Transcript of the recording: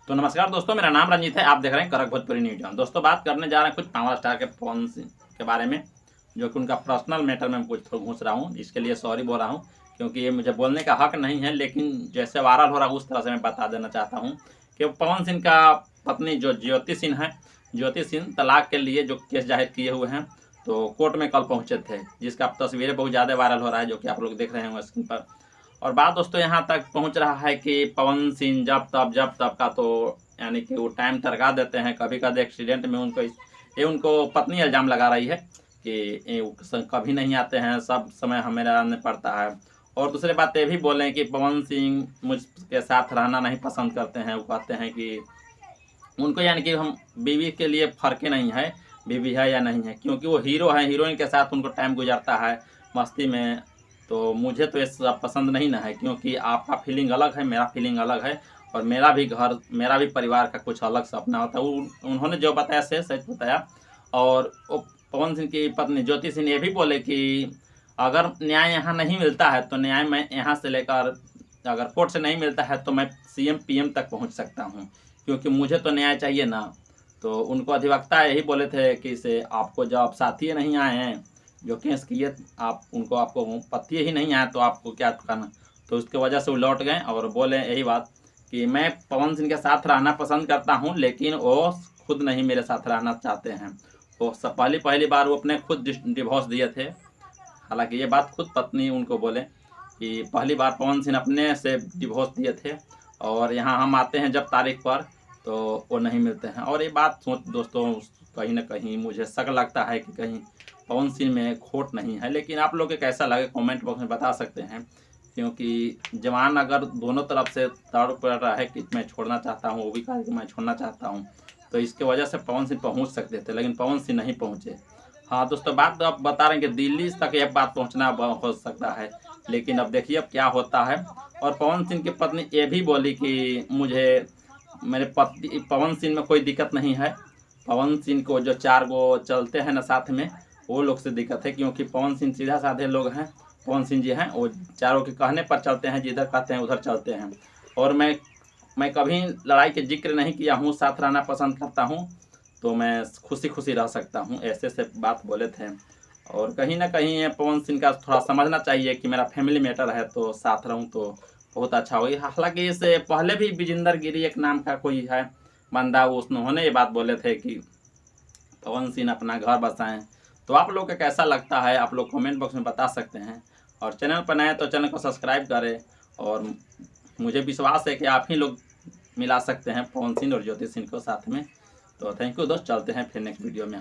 तो नमस्कार दोस्तों, मेरा नाम रंजीत है। आप देख रहे हैं कड़क भोजपुरी न्यूज। दोस्तों, बात करने जा रहे हैं कुछ पावर स्टार के पवन सिंह के बारे में, जो कि उनका पर्सनल मैटर में कुछ घुस रहा हूँ। इसके लिए सॉरी बोल रहा हूँ, क्योंकि ये मुझे बोलने का हक नहीं है, लेकिन जैसे वायरल हो रहा है उस तरह से मैं बता देना चाहता हूँ कि पवन सिंह का पत्नी जो ज्योति सिंह है, ज्योति सिंह तलाक के लिए जो केस जाहिर किए हुए हैं, तो कोर्ट में कल पहुँचे थे, जिसका तस्वीरें बहुत ज़्यादा वायरल हो रहा है, जो कि आप लोग देख रहे हैं स्क्रीन पर। और बात दोस्तों यहाँ तक पहुँच रहा है कि पवन सिंह जब तब का तो यानी कि वो टाइम टरका देते हैं। कभी कभी एक्सीडेंट में उनको पत्नी इल्ज़ाम लगा रही है कि ये कभी नहीं आते हैं, सब समय हमें आने पड़ता है। और दूसरी बात ये भी बोलें कि पवन सिंह मुझके साथ रहना नहीं पसंद करते हैं। वो कहते हैं कि उनको यानी कि हम बीवी के लिए फ़र्क ही नहीं है, बीवी है या नहीं है, क्योंकि वो हीरो है, हीरोइन के साथ उनको टाइम गुजारता है मस्ती में। तो मुझे तो ये सब पसंद नहीं ना है, क्योंकि आपका फीलिंग अलग है, मेरा फीलिंग अलग है, और मेरा भी घर, मेरा भी परिवार का कुछ अलग सपना होता है। उन्होंने जो बताया से सच बताया। और वो पवन सिंह की पत्नी ज्योति सिंह ये भी बोले कि अगर न्याय यहाँ नहीं मिलता है तो न्याय मैं यहाँ से लेकर, अगर कोर्ट से नहीं मिलता है तो मैं सीएम पीएम तक पहुँच सकता हूँ, क्योंकि मुझे तो न्याय चाहिए ना। तो उनको अधिवक्ता यही बोले थे कि इसे आपको जब साथी नहीं आए हैं जो केस किए, आपको पति ही नहीं आया तो आपको क्या करना। तो उसके वजह से वो लौट गए और बोले यही बात कि मैं पवन सिंह के साथ रहना पसंद करता हूं, लेकिन वो खुद नहीं मेरे साथ रहना चाहते हैं। वो पहली बार वो अपने खुद डिवोर्स दिए थे। हालांकि ये बात खुद पत्नी उनको बोले कि पहली बार पवन सिंह अपने से डिवोर्स दिए थे, और यहाँ हम आते हैं जब तारीख पर तो वो नहीं मिलते हैं। और ये बात सोच दोस्तों, कहीं ना कहीं मुझे शक लगता है कि कहीं पवन सिंह में खोट नहीं है। लेकिन आप लोग को कैसा लगे कमेंट बॉक्स में बता सकते हैं, क्योंकि जवान अगर दोनों तरफ से तड़ पड़ रहा है कि मैं छोड़ना चाहता हूँ, वो भी कहा कि मैं छोड़ना चाहता हूँ, तो इसके वजह से पवन सिंह पहुँच सकते थे, लेकिन पवन सिंह नहीं पहुँचे। हाँ दोस्तों, बात तो आप बता रहे हैं कि दिल्ली तक यह बात पहुँचना हो सकता है, लेकिन अब देखिए अब क्या होता है। और पवन सिंह की पत्नी ये भी बोली कि मुझे मेरे पति पवन सिंह में कोई दिक्कत नहीं है। पवन सिंह को जो 4 गो चलते हैं ना साथ में, वो लोग से दिक्कत है, क्योंकि पवन सिंह सीधा साधे लोग हैं। पवन सिंह जी हैं, वो चारों के कहने पर चलते हैं, जिधर कहते हैं उधर चलते हैं। और मैं कभी लड़ाई के जिक्र नहीं किया हूँ, साथ रहना पसंद करता हूँ, तो मैं खुशी खुशी रह सकता हूँ, ऐसे से बात बोले थे। और कहीं ना कहीं पवन सिंह का थोड़ा समझना चाहिए कि मेरा फैमिली मैटर है, तो साथ रहूँ तो बहुत अच्छा होगी। हालांकि इससे पहले भी विजेंद्र गिरी एक नाम का कोई है बंदा, उन्होंने ये बात बोले थे कि पवन सिंह अपना घर बसाएं। तो आप लोग का कैसा लगता है, आप लोग कमेंट बॉक्स में बता सकते हैं। और चैनल पर नए तो चैनल को सब्सक्राइब करें, और मुझे विश्वास है कि आप ही लोग मिला सकते हैं पवन सिंह और ज्योति सिंह को साथ में। तो थैंक यू दोस्त, चलते हैं फिर नेक्स्ट वीडियो में।